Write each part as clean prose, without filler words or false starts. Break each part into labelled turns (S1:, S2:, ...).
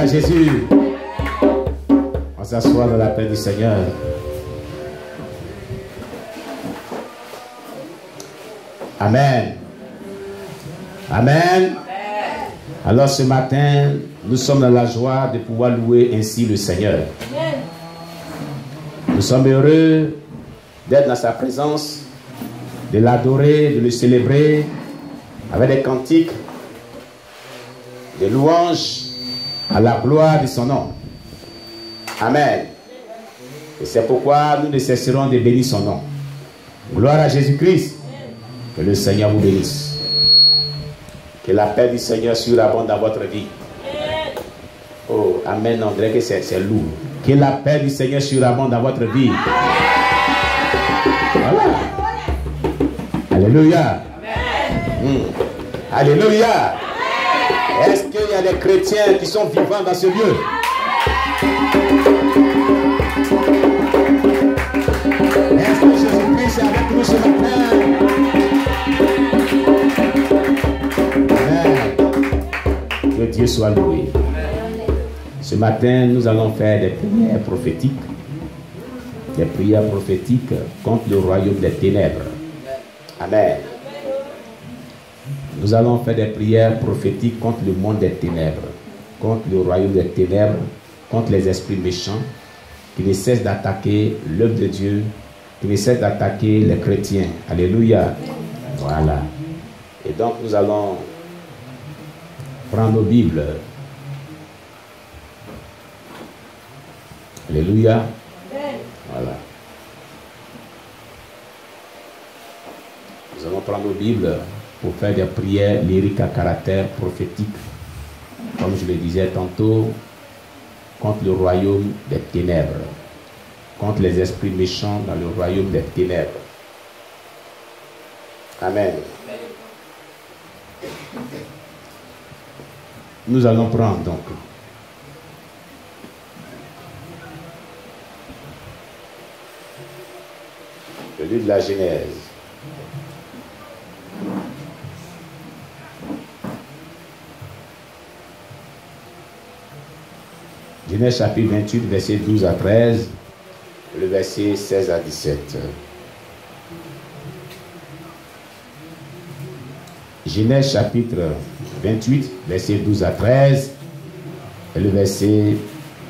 S1: à Jésus. On s'assoit dans la paix du Seigneur. Amen. Amen. Alors ce matin, nous sommes dans la joie de pouvoir louer ainsi le Seigneur. Nous sommes heureux d'être dans sa présence, de l'adorer, de le célébrer avec des cantiques, des louanges à la gloire de son nom. Amen. Et c'est pourquoi nous ne cesserons de bénir son nom. Gloire à Jésus-Christ. Que le Seigneur vous bénisse. Que la paix du Seigneur surabonde dans votre vie. Oh, amen, on dirait que c'est lourd. Que la paix du Seigneur surabonde dans votre vie. Voilà. Alléluia. Alléluia. Est-ce qu'il y a des chrétiens qui sont vivants dans ce lieu? Est-ce que Jésus-Christ est avec nous ce matin? Amen. Que Dieu soit loué. Ce matin, nous allons faire des prières prophétiques. Des prières prophétiques contre le royaume des ténèbres. Amen. Nous allons faire des prières prophétiques contre le monde des ténèbres, contre le royaume des ténèbres, contre les esprits méchants qui ne cessent d'attaquer l'œuvre de Dieu, qui ne cessent d'attaquer les chrétiens. Alléluia. Voilà. Et donc nous allons prendre nos Bibles. Alléluia. Voilà. Nous allons prendre nos Bibles pour faire des prières lyriques à caractère prophétique, comme je le disais tantôt, contre le royaume des ténèbres, contre les esprits méchants dans le royaume des ténèbres. Amen. Nous allons prendre donc le livre de la Genèse. Genèse chapitre 28, verset 12 à 13, le verset 16 à 17. Genèse chapitre 28, verset 12 à 13, et le verset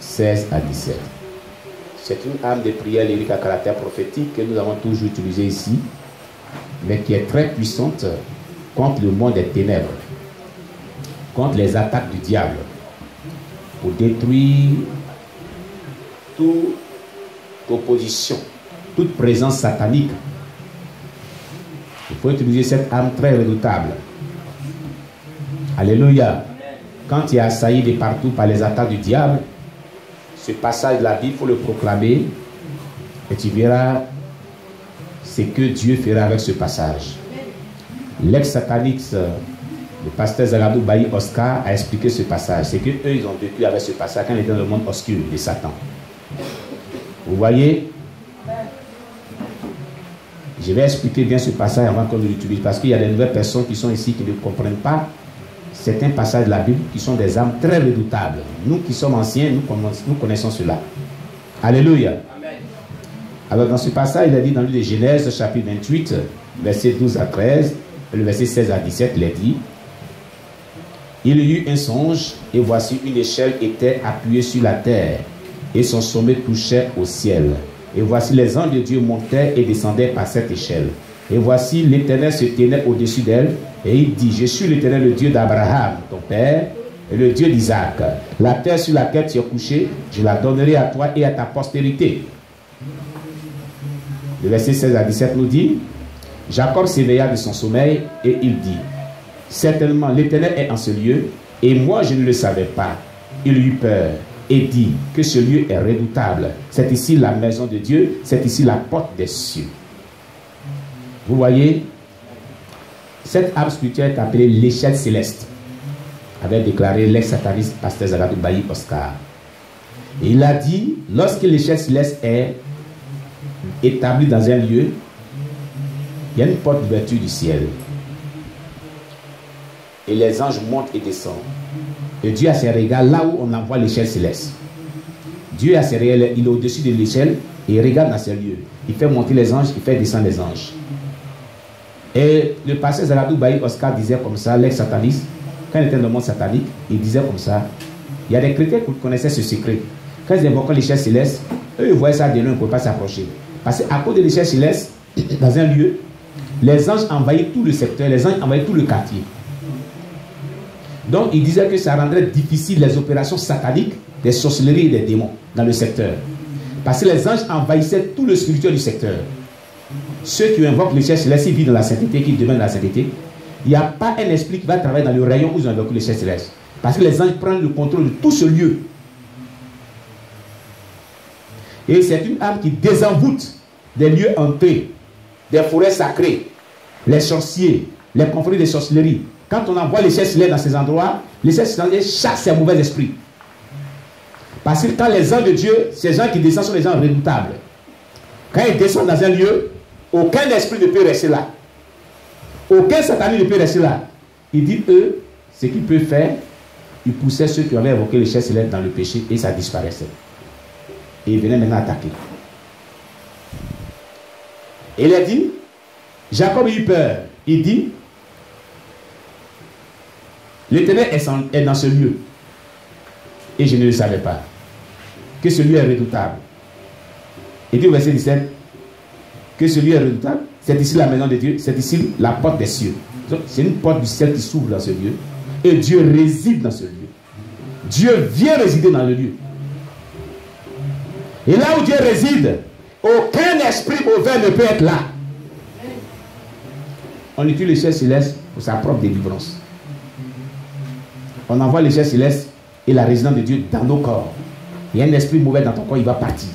S1: 16 à 17. C'est une âme de prière lyrique à caractère prophétique que nous avons toujours utilisée ici, mais qui est très puissante contre le monde des ténèbres, contre les attaques du diable, pour détruire toute opposition, toute présence satanique. Il faut utiliser cette âme très redoutable. Alléluia. Quand tu es assailli de partout par les attaques du diable, ce passage de la Bible, il faut le proclamer et tu verras ce que Dieu fera avec ce passage. L'ex-satanique, le pasteur Zagadou Bayi Oscar a expliqué ce passage. C'est qu'eux, ils ont vécu avec ce passage quand ils étaient dans le monde obscur de Satan. Vous voyez? Je vais expliquer bien ce passage avant qu'on l'utilise, parce qu'il y a des nouvelles personnes qui sont ici qui ne comprennent pas certains passages de la Bible qui sont des âmes très redoutables. Nous qui sommes anciens, nous connaissons cela. Alléluia. Amen. Alors dans ce passage, il a dit dans le livre de Genèse, chapitre 28, verset 12 à 13, et le verset 16 à 17, il a dit: il y eut un songe, et voici une échelle était appuyée sur la terre, et son sommet touchait au ciel. Et voici les anges de Dieu montaient et descendaient par cette échelle. Et voici l'Éternel se tenait au-dessus d'elle, et il dit: je suis l'Éternel, le Dieu d'Abraham, ton père, et le Dieu d'Isaac. La terre sur laquelle tu es couché, je la donnerai à toi et à ta postérité. Le verset 16 à 17 nous dit: Jacob s'éveilla de son sommeil, et il dit: certainement l'Éternel est en ce lieu, et moi je ne le savais pas. Il eut peur et dit que ce lieu est redoutable. C'est ici la maison de Dieu, c'est ici la porte des cieux. Vous voyez, cette âme spirituelle est appelée l'échelle céleste, avait déclaré l'ex-sataniste pasteur Zagadou Bayi Oscar. Et il a dit, lorsque l'échelle céleste est établie dans un lieu, il y a une porte d'ouverture du ciel. Et les anges montent et descendent. Et Dieu a ses regards là où on envoie l'échelle céleste. Dieu a ses regards, il est au-dessus de l'échelle et il regarde dans ces lieux. Il fait monter les anges, il fait descendre les anges. Et le pasteur Zaradou Baï Oscar disait comme ça, l'ex-sataniste, quand il était dans le monde satanique, il disait comme ça. Il y a des chrétiens qui connaissaient ce secret. Quand ils invoquaient l'échelle céleste, eux ils voyaient ça de loin, ils ne pouvaient pas s'approcher. Parce qu'à cause de l'échelle céleste, dans un lieu, les anges envahissent tout le secteur, les anges envahissent tout le quartier. Donc il disait que ça rendrait difficile les opérations sataniques, des sorcelleries et des démons dans le secteur. Parce que les anges envahissaient tout le spirituel du secteur. Ceux qui invoquent l'échelle céleste, ils vivent dans la sainteté, qui demeurent dans la sainteté. Il n'y a pas un esprit qui va travailler dans le rayon où ils ont invoqué l'échelle céleste. Parce que les anges prennent le contrôle de tout ce lieu. Et c'est une âme qui désenvoûte des lieux hantés, des forêts sacrées, les sorciers, les confréries de sorcellerie. Quand on envoie l'échelle céleste dans ces endroits, l'échelle céleste chasse ces mauvais esprits. Parce que quand les anges de Dieu, ces gens qui descendent sont des gens redoutables. Quand ils descendent dans un lieu, aucun esprit ne peut rester là. Aucun satané ne peut rester là. Il dit, eux, ce qu'ils peuvent faire, ils poussaient ceux qui avaient invoqué l'échelle céleste dans le péché et ça disparaissait. Et ils venaient maintenant attaquer. Et il a dit, Jacob a eu peur. Il dit, l'Éternel est dans ce lieu. Et je ne le savais pas. Que ce lieu est redoutable. Il dit au verset 17, que ce lieu est redoutable. C'est ici la maison de Dieu. C'est ici la porte des cieux. C'est une porte du ciel qui s'ouvre dans ce lieu. Et Dieu réside dans ce lieu. Dieu vient résider dans le lieu. Et là où Dieu réside, aucun esprit mauvais ne peut être là. On utilise l'échelle céleste pour sa propre délivrance. On envoie l'échelle céleste et la résidence de Dieu dans nos corps. Il y a un esprit mauvais dans ton corps, il va partir.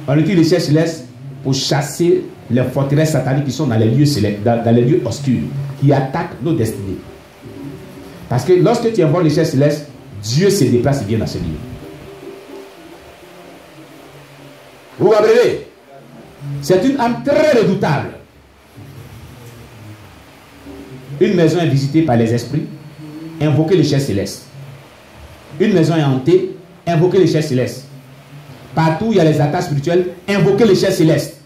S1: On utilise l'échelle céleste pour chasser les forteresses sataniques qui sont dans les lieux célestes, dans les lieux obscurs, qui attaquent nos destinées. Parce que lorsque tu invoques l'échelle céleste, Dieu se déplace et vient dans ce lieu. Vous comprenez? C'est une âme très redoutable. Une maison est visitée par les esprits, invoquez l'échelle céleste. Une maison est hantée, invoquez l'échelle céleste. Partout où il y a les attaques spirituelles, invoquez l'échelle céleste.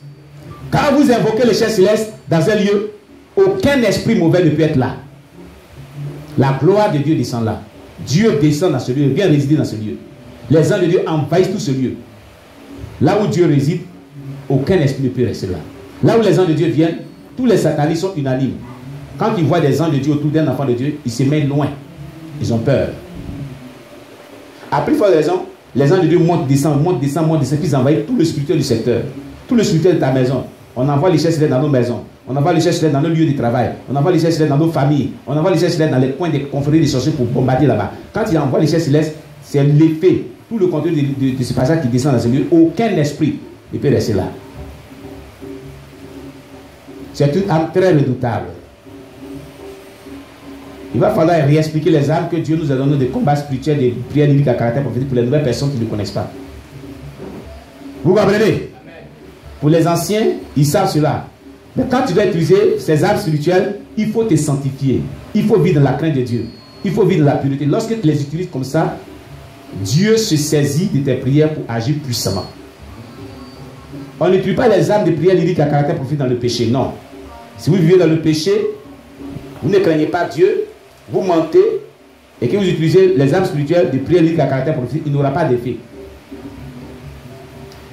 S1: Quand vous invoquez l'échelle céleste dans un lieu, aucun esprit mauvais ne peut être là. La gloire de Dieu descend là. Dieu descend dans ce lieu, vient résider dans ce lieu. Les anges de Dieu envahissent tout ce lieu. Là où Dieu réside, aucun esprit ne peut rester là. Là où les anges de Dieu viennent, tous les satanistes sont unanimes. Quand ils voient des anges de Dieu autour d'un enfant de Dieu, ils se mettent loin. Ils ont peur. À plus forte raison, les anges de Dieu montent, descendent, puis ils envahissent tout le spirituel du secteur. Tout le spirituel de ta maison. On envoie l'échelle céleste dans nos maisons. On envoie l'échelle céleste dans nos lieux de travail. On envoie l'échelle céleste dans nos familles. On envoie l'échelle céleste dans les coins des confréries des sorciers pour bombarder là-bas. Quand il envoie l'échelle céleste, c'est l'effet. Tout le contenu de ce passage qui descend dans ce lieu. Aucun esprit ne peut rester là. C'est une âme très redoutable. Il va falloir réexpliquer les âmes que Dieu nous a donné des combats spirituels, des prières lyriques à caractère prophétique pour les nouvelles personnes qui ne connaissent pas. Vous comprenez? Pour les anciens, ils savent cela. Mais quand tu dois utiliser ces armes spirituelles, il faut te sanctifier. Il faut vivre dans la crainte de Dieu. Il faut vivre dans la pureté. Lorsque tu les utilises comme ça, Dieu se saisit de tes prières pour agir puissamment. On n'utilise pas les armes de prière lyrique à caractère prophétique dans le péché. Non. Si vous vivez dans le péché, vous ne craignez pas Dieu, vous mentez, et que vous utilisez les armes spirituelles de prière lyrique à caractère prophétique, il n'aura pas d'effet.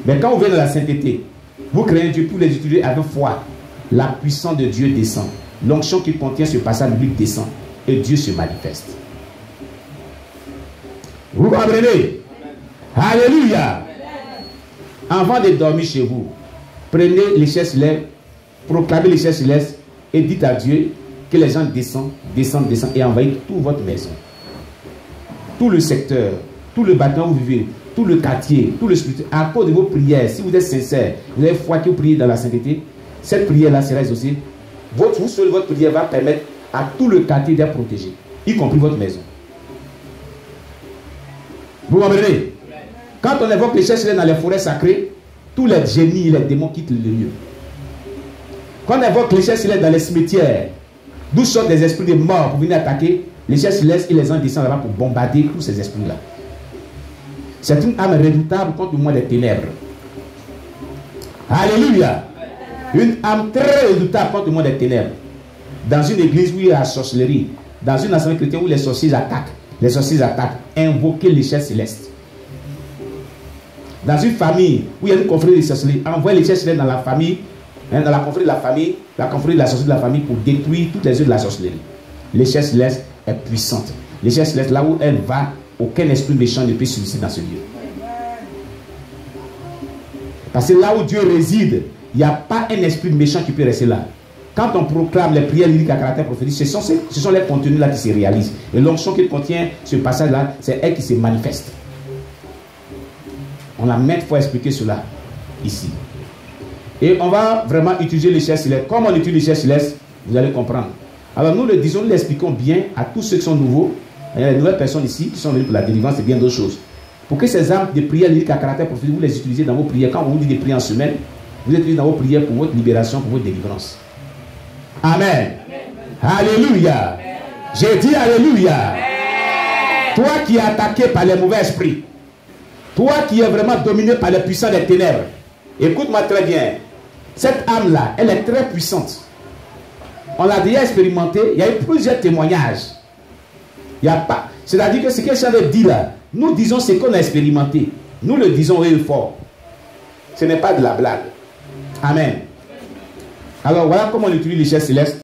S1: Mais quand vous venez dans la sainteté, vous craignez Dieu pour les utiliser avec foi. La puissance de Dieu descend. L'onction qui contient ce passage biblique descend. Et Dieu se manifeste. Vous comprenez? Alléluia. Avant de dormir chez vous, prenez l'échelle céleste, proclamez l'échelle céleste et dites à Dieu que les gens descendent et envahissent toute votre maison. Tout le secteur, tout le bâtiment où vous vivez, tout le quartier, tout le spirituel, à cause de vos prières, si vous êtes sincère, vous avez foi que vous priez dans la sainteté, cette prière-là sera exaucée. Votre prière va permettre à tout le quartier d'être protégé, y compris votre maison. Vous comprenez? Quand on évoque l'échelle céleste dans les forêts sacrées, tous les génies et les démons quittent le lieu. Quand on évoque l'échelle céleste dans les cimetières, d'où sortent des esprits de mort pour venir attaquer, Les chefs célestes et les anges descendent là-bas pour bombarder tous ces esprits-là. C'est une âme redoutable contre le monde des ténèbres. Alléluia. Une âme très redoutable contre le monde des ténèbres. Dans une église où il y a la sorcellerie, dans une assemblée chrétienne où les sorciers attaquent, invoquez les chefs célestes. Dans une famille où il y a une confrérie de sorcellerie, envoyez les chefs célestes dans la famille, dans la confrérie de la famille, la confrérie de la sorcellerie de la famille pour détruire toutes les œuvres de la sorcellerie. Les chefs célestes est puissante. Les chefs célestes, là où elle va, aucun esprit méchant ne peut subsister dans ce lieu. Parce que là où Dieu réside, il n'y a pas un esprit méchant qui peut rester là. Quand on proclame les prières lyriques à caractère prophétique, ce sont les contenus là qui se réalisent. Et l'onction qu'il contient, ce passage-là, c'est elle qui se manifeste. On a maintes fois expliqué cela ici. Et on va vraiment utiliser les chefs célestes. Comme on utilise les chefs célestes, vous allez comprendre. Alors nous le disons, nous l'expliquons bien à tous ceux qui sont nouveaux. Il y a des nouvelles personnes ici qui sont venues pour la délivrance et bien d'autres choses. Pour que ces armes de prière lyriques à caractère prophétique, vous les utilisez dans vos prières. Quand on vous dit de prier en semaine, vous les utilisez dans vos prières pour votre libération, pour votre délivrance. Amen. Alléluia. J'ai dit Alléluia. Amen. Toi qui es attaqué par les mauvais esprits, toi qui es vraiment dominé par les puissants des ténèbres, écoute-moi très bien. Cette âme-là, elle est très puissante. On l'a déjà expérimenté. Il y a eu plusieurs témoignages. Il n'y a pas. C'est-à-dire que ce que j'avais dit là, nous disons ce qu'on a expérimenté. Nous le disons haut et fort. Ce n'est pas de la blague. Amen. Alors voilà comment on utilise les chefs célestes.